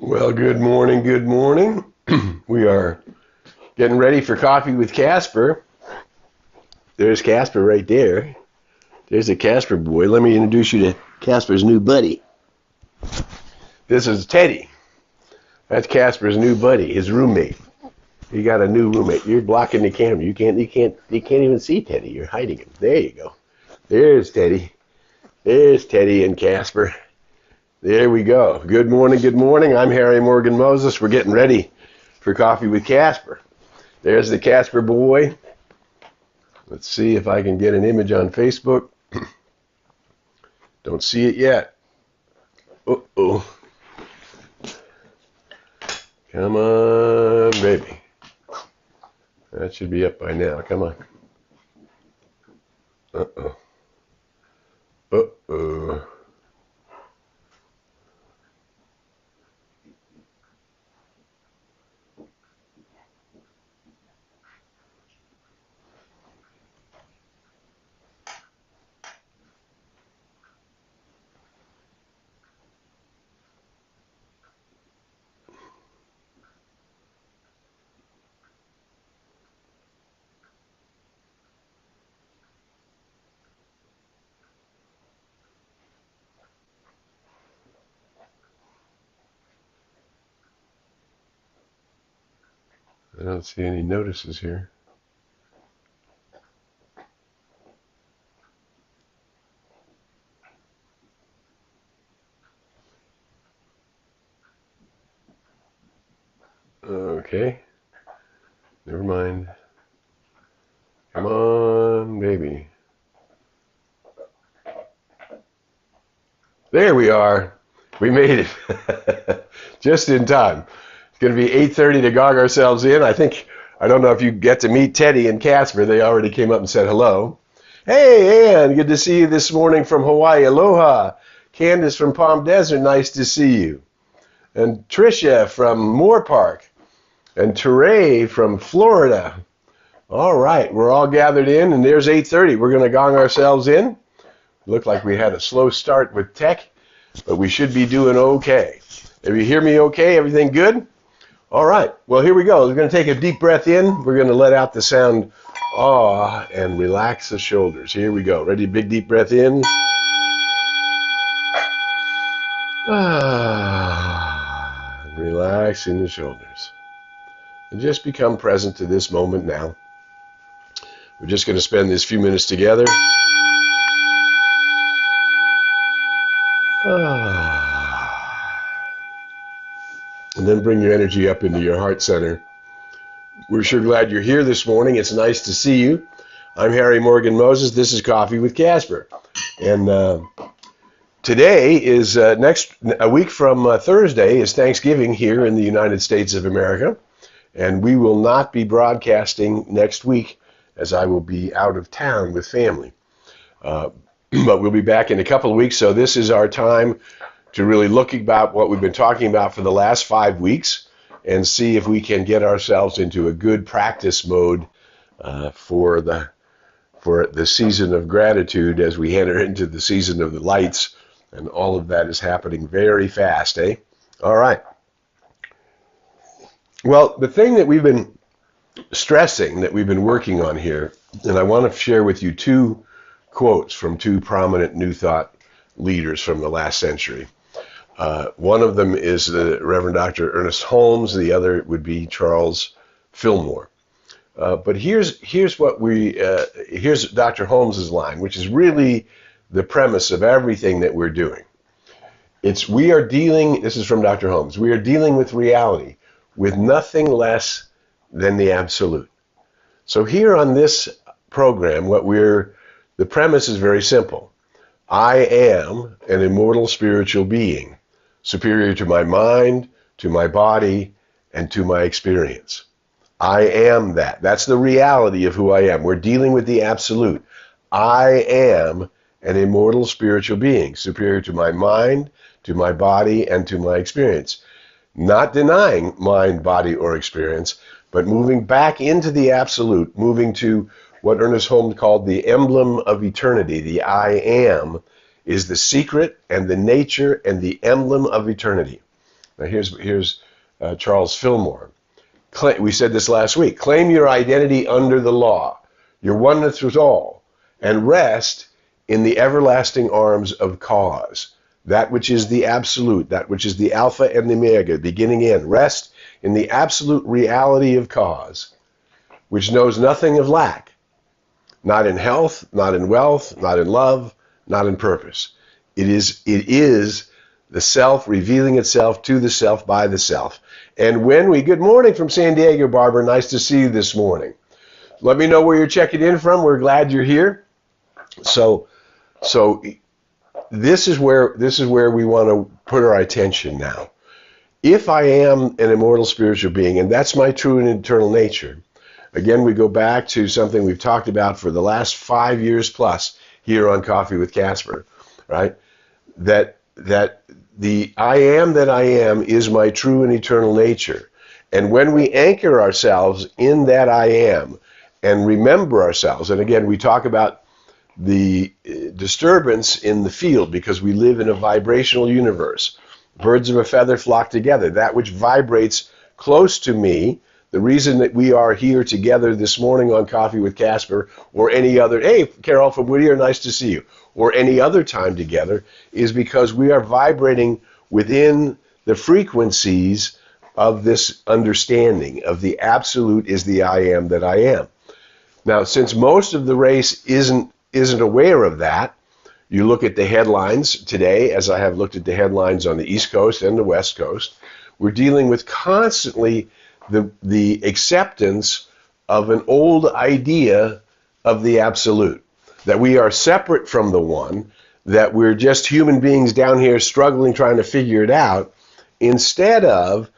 Well, good morning, good morning. We are getting ready for coffee with Casper. There's Casper right there. There's the Casper boy. Let me introduce you to Casper's new buddy. This is Teddy. That's Casper's new buddy, his roommate. He got a new roommate. You're blocking the camera. You can't even see Teddy. You're hiding him. There you go. There's Teddy. There's Teddy and Casper. There we go. Good morning, good morning. I'm Harry Morgan Moses. We're getting ready for coffee with Casper. There's the Casper boy. Let's see if I can get an image on Facebook. Don't see it yet. Uh-oh. Come on, baby. That should be up by now. Come on. Uh-oh. Uh-oh. I don't see any notices here. Okay. Never mind. Come on, baby. There we are. We made it. Just in time. It's going to be 8:30 to gog ourselves in. I don't know if you get to meet Teddy and Casper. They already came up and said hello. Hey, Ann, good to see you this morning from Hawaii. Aloha. Candace from Palm Desert, nice to see you. And Tricia from Moore Park. And Teray from Florida. All right, we're all gathered in, and there's 8:30. We're going to gong ourselves in. Looked like we had a slow start with tech, but we should be doing okay. If you hear me okay, everything good? All right, well, here we go. We're going to take a deep breath in. We're going to let out the sound ah and relax the shoulders. Here we go. Ready? Big deep breath in. Ah, relaxing the shoulders. And just become present to this moment now. We're just going to spend this few minutes together. And then bring your energy up into your heart center. We're sure glad you're here this morning. It's nice to see you. I'm Harry Morgan Moses. This is Coffee with Casper. And today is a week from Thursday is Thanksgiving here in the United States of America. And we will not be broadcasting next week as I will be out of town with family. But we'll be back in a couple of weeks, so this is our time to really look about what we've been talking about for the last 5 weeks and see if we can get ourselves into a good practice mode for the season of gratitude as we enter into the season of the lights, and all of that is happening very fast, eh? All right. Well, the thing that we've been stressing, that we've been working on here, and I want to share with you two quotes from two prominent New Thought leaders from the last century. One of them is the Reverend Dr. Ernest Holmes. The other would be Charles Fillmore. But here's Dr. Holmes's line, which is really the premise of everything that we're doing. This is from Dr. Holmes, we are dealing with reality with nothing less than the absolute. So here on this program, the premise is very simple. I am an immortal spiritual being, superior to my mind, to my body, and to my experience. I am that. That's the reality of who I am. We're dealing with the absolute. I am an immortal spiritual being, superior to my mind, to my body, and to my experience. Not denying mind, body, or experience, but moving back into the absolute, moving to what Ernest Holmes called the emblem of eternity. The I am is the secret and the nature and the emblem of eternity. Now here's Charles Fillmore. We said this last week. Claim your identity under the law, your oneness with all, and rest in the everlasting arms of cause. That which is the absolute, that which is the alpha and the omega, beginning end. Rest in the absolute reality of cause, which knows nothing of lack, not in health, not in wealth, not in love, not in purpose. It is the self revealing itself to the self by the self. And good morning from San Diego, Barbara. Nice to see you this morning. Let me know where you're checking in from. We're glad you're here. So this is where we want to put our attention now. If I am an immortal spiritual being, and that's my true and eternal nature, again, we go back to something we've talked about for the last 5 years plus here on Coffee with Casper, right? That the I am that I am is my true and eternal nature. And when we anchor ourselves in that I am and remember ourselves, and again, we talk about the disturbance in the field because we live in a vibrational universe. Birds of a feather flock together. That which vibrates close to me, the reason that we are here together this morning on Coffee with Casper or any other, hey, Carol from Whittier, nice to see you, or any other time together, is because we are vibrating within the frequencies of this understanding of the absolute is the I am that I am. Now, since most of the race isn't aware of that, you look at the headlines today, as I have looked at the headlines on the East Coast and the West Coast, we're dealing with constantly the acceptance of an old idea of the absolute, that we are separate from the one, that we're just human beings down here struggling, trying to figure it out, instead of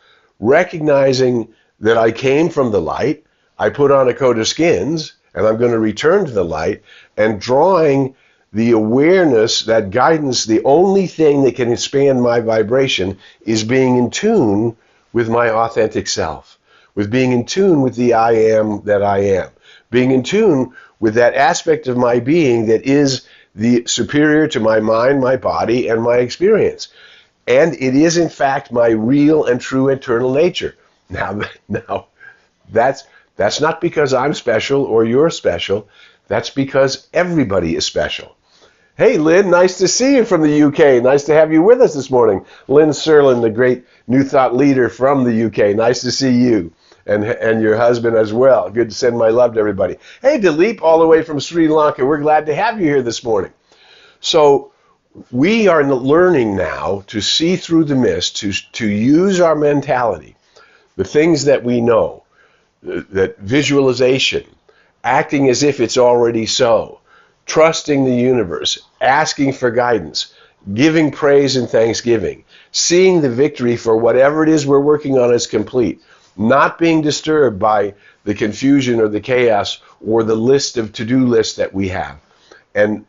recognizing that I came from the light, I put on a coat of skins, and I'm going to return to the light, and drawing the awareness, that guidance, the only thing that can expand my vibration is being in tune with my authentic self, with being in tune with the I am that I am, being in tune with that aspect of my being that is the superior to my mind, my body, and my experience. And it is, in fact, my real and true eternal nature. Now that's not because I'm special or you're special. That's because everybody is special. Hey, Lynn, nice to see you from the UK. Nice to have you with us this morning. Lynn Serlin, the great New Thought leader from the UK. Nice to see you and your husband as well. Good to send my love to everybody. Hey, Dilip, all the way from Sri Lanka. We're glad to have you here this morning. So we are learning now to see through the mist, to use our mentality, the things that we know, that visualization, acting as if it's already so, trusting the universe, asking for guidance, giving praise and thanksgiving, seeing the victory for whatever it is we're working on as complete, not being disturbed by the confusion or the chaos or the list of to-do lists that we have, and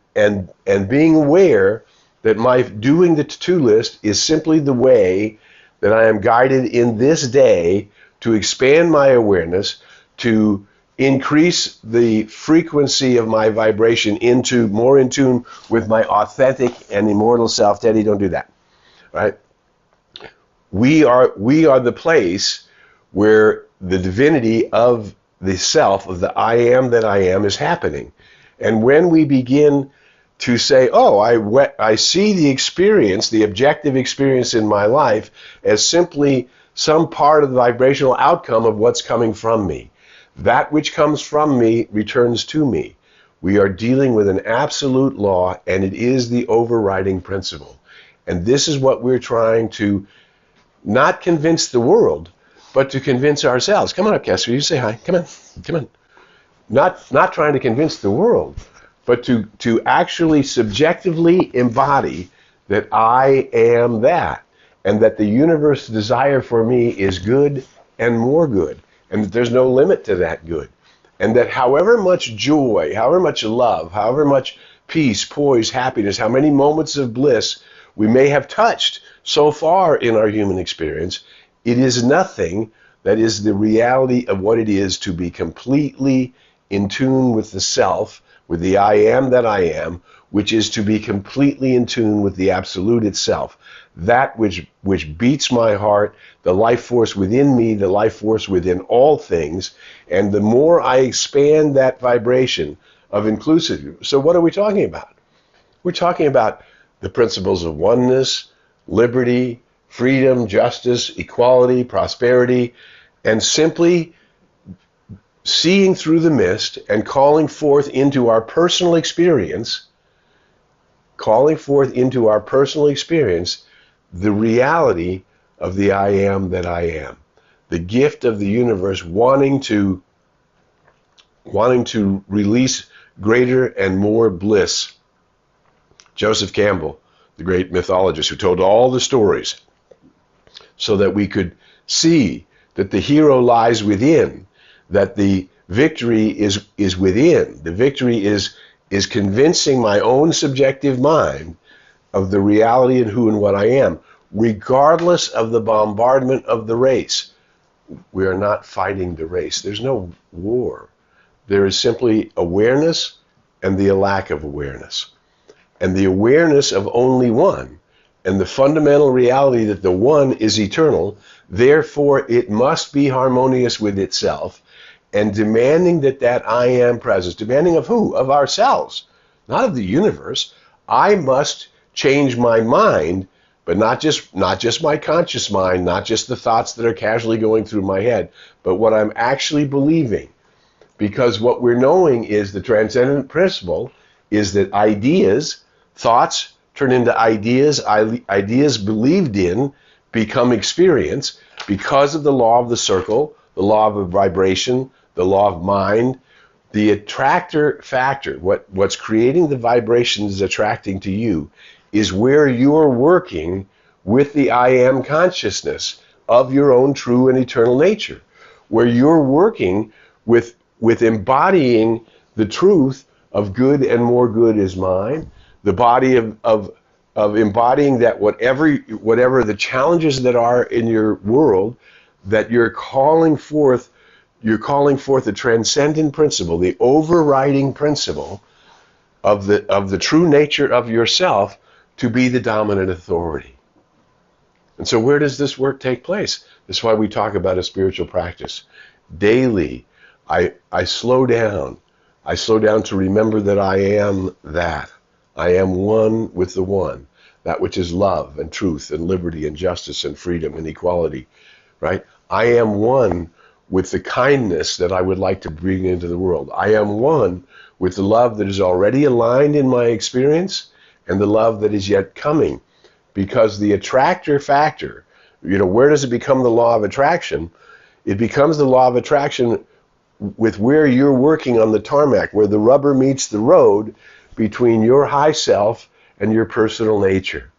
being aware that my doing the to-do list is simply the way that I am guided in this day to expand my awareness, to increase the frequency of my vibration into more in tune with my authentic and immortal self. Daddy, don't do that. Right? We are the place where the divinity of the self, of the I am that I am, is happening. And when we begin to say, oh, I see the experience, the objective experience in my life as simply some part of the vibrational outcome of what's coming from me. That which comes from me returns to me. We are dealing with an absolute law, and it is the overriding principle. And this is what we're trying to not convince the world, but to convince ourselves. Come on up, Casper. You say hi. Come on. Not trying to convince the world, but to actually subjectively embody that I am that, and that the universe's desire for me is good and more good, and that there's no limit to that good, and that however much joy, however much love, however much peace, poise, happiness, how many moments of bliss we may have touched so far in our human experience, it is nothing that is the reality of what it is to be completely in tune with the self, with the I am that I am, which is to be completely in tune with the absolute itself. That which beats my heart, the life force within me, the life force within all things. And the more I expand that vibration of inclusivity. So what are we talking about? We're talking about the principles of oneness, liberty, freedom, justice, equality, prosperity, and simply seeing through the mist and calling forth into our personal experience, the reality of the I am that I am, the gift of the universe wanting to release greater and more bliss. Joseph Campbell, the great mythologist who told all the stories so that we could see that the hero lies within, that the victory is within. The victory is convincing my own subjective mind of the reality and who and what I am, regardless of the bombardment of the race. We are not fighting the race. There's no war. There is simply awareness and the lack of awareness. And the awareness of only one, and the fundamental reality that the one is eternal, therefore it must be harmonious with itself, and demanding that I am presence, demanding of who? Of ourselves, not of the universe. I must change my mind, but not just my conscious mind, not just the thoughts that are casually going through my head, but what I'm actually believing. Because what we're knowing is the transcendent principle is that ideas, thoughts turn into ideas, ideas believed in become experience because of the law of the circle, the law of vibration, the law of mind. The attractor factor, what's creating the vibrations attracting to you, is where you're working with the I am consciousness of your own true and eternal nature, where you're working with embodying the truth of good and more good is mine, the body of embodying that whatever the challenges that are in your world, that you're calling forth the transcendent principle, the overriding principle of the true nature of yourself to be the dominant authority. And so where does this work take place? That's why we talk about a spiritual practice. Daily, I slow down. I slow down to remember that I am that. I am one with the one, that which is love and truth and liberty and justice and freedom and equality, right? I am one with the kindness that I would like to bring into the world. I am one with the love that is already aligned in my experience and the love that is yet coming. Because the attractor factor, where does it become the law of attraction? It becomes the law of attraction with where you're working on the tarmac, where the rubber meets the road between your high self and your personal nature.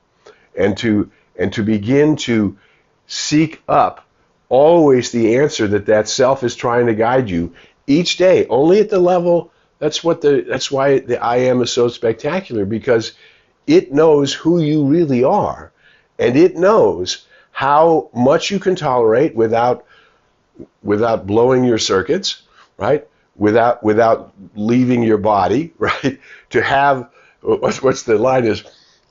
And to begin to seek up always the answer that self is trying to guide you each day, only at the level. That's why the I am is so spectacular, because it knows who you really are, and it knows how much you can tolerate without blowing your circuits, right? Without leaving your body, right? To have what's the line is,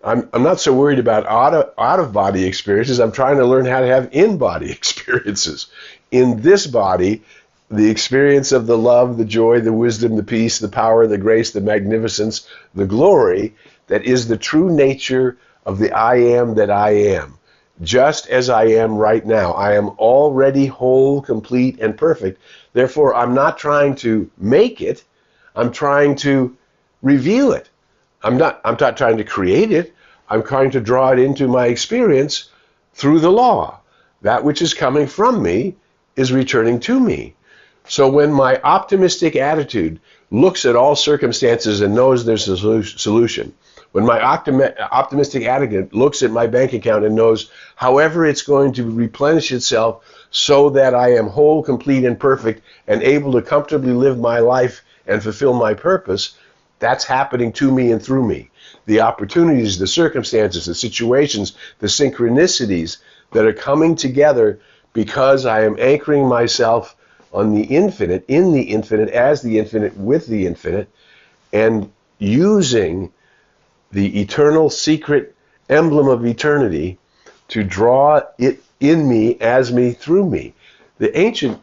I'm not so worried about out of body experiences. I'm trying to learn how to have in body experiences. In this body, the experience of the love, the joy, the wisdom, the peace, the power, the grace, the magnificence, the glory that is the true nature of the I am that I am. Just as I am right now. I am already whole, complete, and perfect. Therefore, I'm not trying to make it. I'm trying to reveal it. I'm not trying to create it. I'm trying to draw it into my experience through the law. That which is coming from me is returning to me. So when my optimistic attitude looks at all circumstances and knows there's a solution, when my optimistic attitude looks at my bank account and knows however it's going to replenish itself so that I am whole, complete, and perfect and able to comfortably live my life and fulfill my purpose, that's happening to me and through me. The opportunities, the circumstances, the situations, the synchronicities that are coming together because I am anchoring myself on the infinite, in the infinite, as the infinite, with the infinite, and using the eternal secret emblem of eternity to draw it in me, as me, through me. The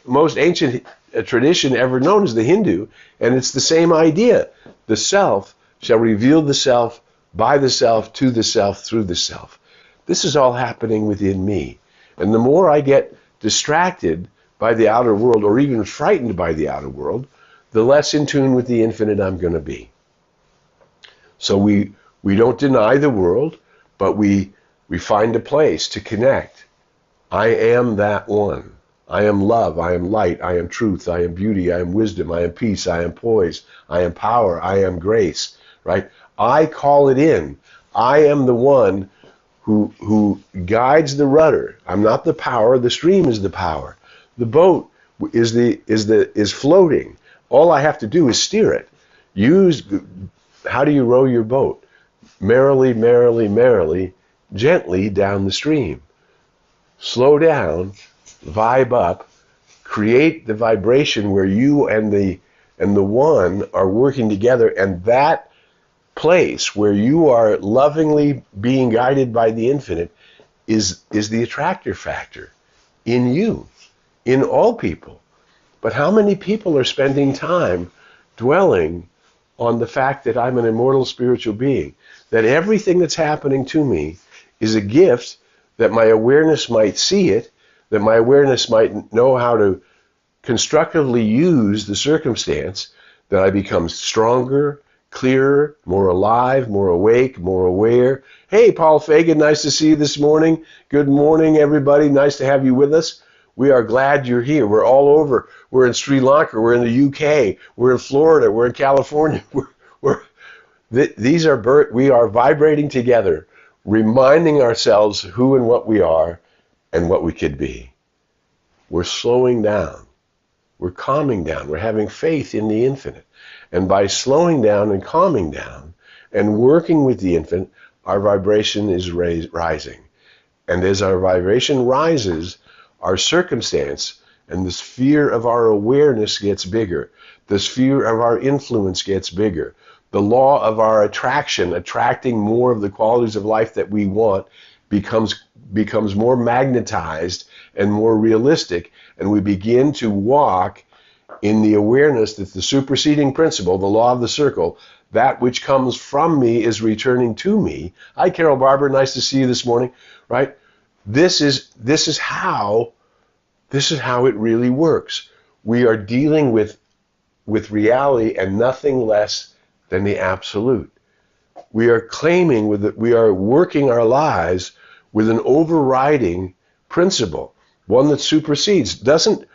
most ancient tradition ever known is the Hindu, and it's the same idea. The self shall reveal the self, by the self, to the self, through the self. This is all happening within me. And the more I get distracted by the outer world, or even frightened by the outer world, the less in tune with the infinite I'm going to be. So we don't deny the world, but we find a place to connect. I am that one. I am love, I am light, I am truth, I am beauty, I am wisdom, I am peace, I am poise, I am power, I am grace, right? I call it in. I am the one who guides the rudder. I'm not the power, the stream is the power. The boat is floating. All I have to do is steer it. How do you row your boat? Merrily, merrily, merrily, gently down the stream. Slow down, vibe up, create the vibration where you and the one are working together, and that place where you are lovingly being guided by the infinite is the attractor factor in you, in all people. But how many people are spending time dwelling on the fact that I'm an immortal spiritual being, that everything that's happening to me is a gift, that my awareness might see it, that my awareness might know how to constructively use the circumstance, that I become stronger, clearer, more alive, more awake, more aware. Hey, Paul Fagan, nice to see you this morning. Good morning, everybody. Nice to have you with us. We are glad you're here. We're all over. We're in Sri Lanka. We're in the UK. We're in Florida. We're in California. We are vibrating together, reminding ourselves who and what we are and what we could be. We're slowing down. We're calming down. We're having faith in the infinite. And by slowing down and calming down and working with the infinite, our vibration is rising. And as our vibration rises, our circumstance and the sphere of our awareness gets bigger. The sphere of our influence gets bigger. The law of our attraction, attracting more of the qualities of life that we want, becomes more magnetized and more realistic, and we begin to walk in the awareness that the superseding principle, the law of the circle, that which comes from me is returning to me. Hi, Carol Barber, nice to see you this morning. Right? This is how it really works. We are dealing with reality and nothing less than the absolute. We are claiming we are working our lives with an overriding principle, one that supersedes, doesn't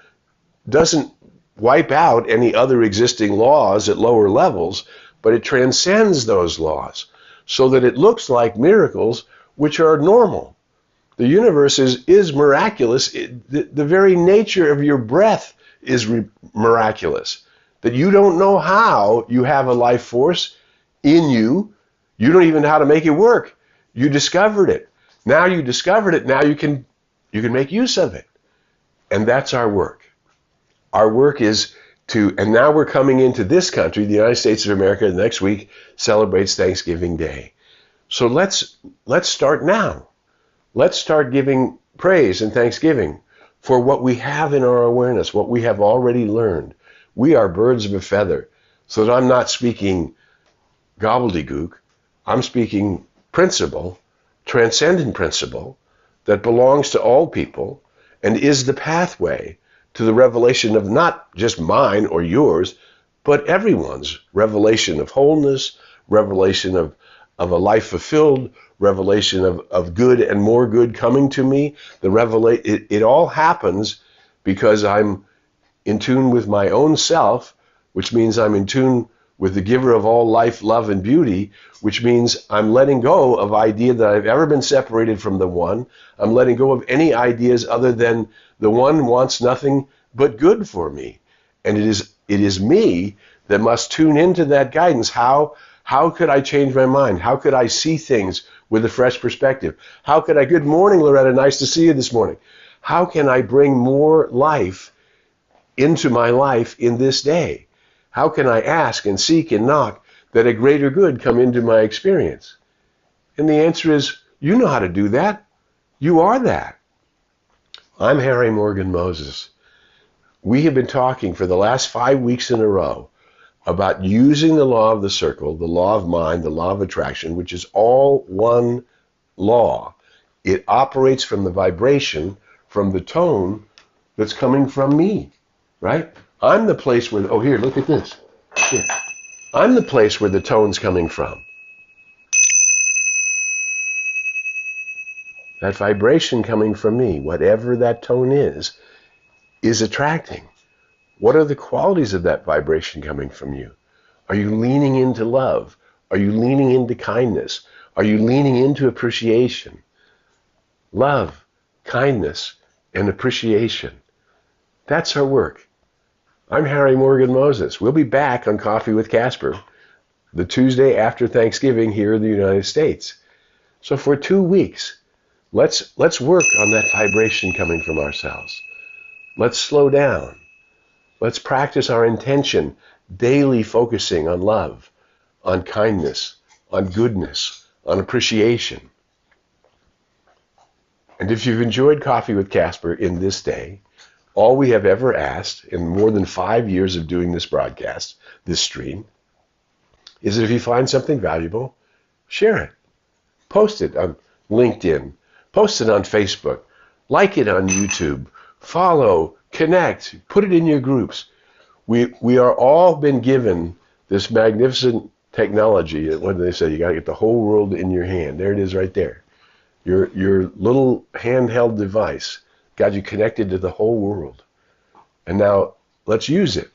wipe out any other existing laws at lower levels, but it transcends those laws so that it looks like miracles which are normal. The universe is miraculous. The very nature of your breath is miraculous. That you don't know how you have a life force in you. You don't even know how to make it work. You discovered it. Now you discovered it. Now you can make use of it. And that's our work. Our work is and now we're coming into this country, the United States of America, the next week celebrates Thanksgiving Day. So let's start now. Let's start giving praise and thanksgiving for what we have in our awareness, what we have already learned. We are birds of a feather, so that I'm not speaking gobbledygook. I'm speaking principle, transcendent principle, that belongs to all people and is the pathway to the revelation of not just mine or yours, but everyone's revelation of wholeness, revelation of a life fulfilled, revelation of good and more good coming to me. It all happens because I'm in tune with my own self, which means I'm in tune with the giver of all life, love, and beauty, which means I'm letting go of idea that I've ever been separated from the one. I'm letting go of any ideas other than the one wants nothing but good for me. And it is me that must tune into that guidance. How could I change my mind? How could I see things with a fresh perspective? Good morning, Loretta, nice to see you this morning. How can I bring more life into my life in this day? How can I ask and seek and knock that a greater good come into my experience? And the answer is, you know how to do that. You are that. I'm Harry Morgan Moses. We have been talking for the last 5 weeks in a row about using the law of the circle, the law of mind, the law of attraction, which is all one law. It operates from the vibration, from the tone that's coming from me, right? I'm the place where, oh, here, look at this. Here. I'm the place where the tone's coming from. That vibration coming from me, whatever that tone is attracting. What are the qualities of that vibration coming from you? Are you leaning into love? Are you leaning into kindness? Are you leaning into appreciation? Love, kindness, and appreciation. That's our work. I'm Harry Morgan Moses. We'll be back on Coffee with Casper the Tuesday after Thanksgiving here in the United States. So for 2 weeks, let's work on that vibration coming from ourselves. Let's slow down. Let's practice our intention, daily focusing on love, on kindness, on goodness, on appreciation. And if you've enjoyed Coffee with Casper in this day, all we have ever asked in more than 5 years of doing this broadcast, this stream, is that if you find something valuable, share it. Post it on LinkedIn. Post it on Facebook. Like it on YouTube. Follow, connect, put it in your groups. We are all been given this magnificent technology. What do they say? You got to get the whole world in your hand. There it is right there. Your little handheld device got you connected to the whole world. And now let's use it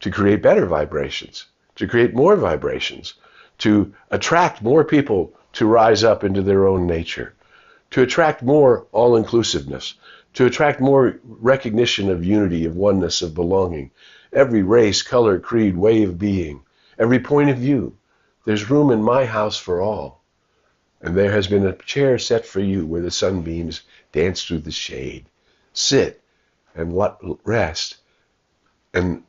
to create better vibrations, to create more vibrations, to attract more people to rise up into their own nature, to attract more all-inclusiveness, to attract more recognition of unity, of oneness, of belonging. Every race, color, creed, way of being, every point of view. There's room in my house for all. And there has been a chair set for you where the sunbeams dance through the shade. Sit and rest and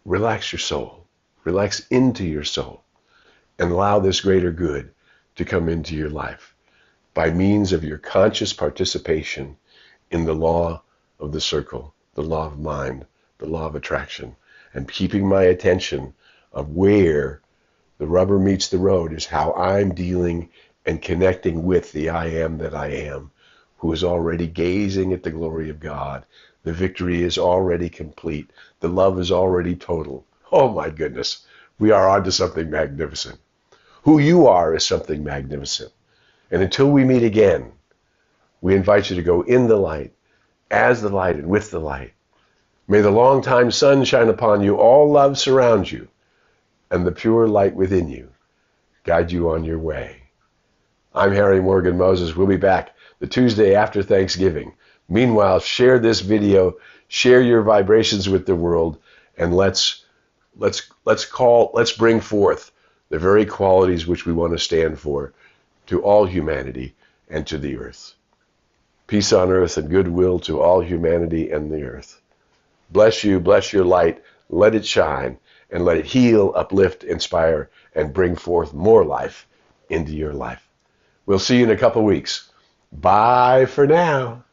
relax your soul. Relax into your soul and allow this greater good to come into your life by means of your conscious participation in the law of the circle, the law of mind, the law of attraction, and keeping my attention of where the rubber meets the road is how I'm dealing and connecting with the I am that I am, who is already gazing at the glory of God. The victory is already complete. The love is already total. Oh my goodness, we are onto something magnificent. Who you are is something magnificent. And until we meet again, we invite you to go in the light, as the light, and with the light. May the long-time sun shine upon you, all love surround you, and the pure light within you guide you on your way. I'm Harry Morgan Moses. We'll be back the Tuesday after Thanksgiving. Meanwhile, share this video, share your vibrations with the world, and let's bring forth the very qualities which we want to stand for to all humanity and to the earth. Peace on earth and goodwill to all humanity and the earth. Bless you, bless your light, let it shine, and let it heal, uplift, inspire, and bring forth more life into your life. We'll see you in a couple weeks. Bye for now.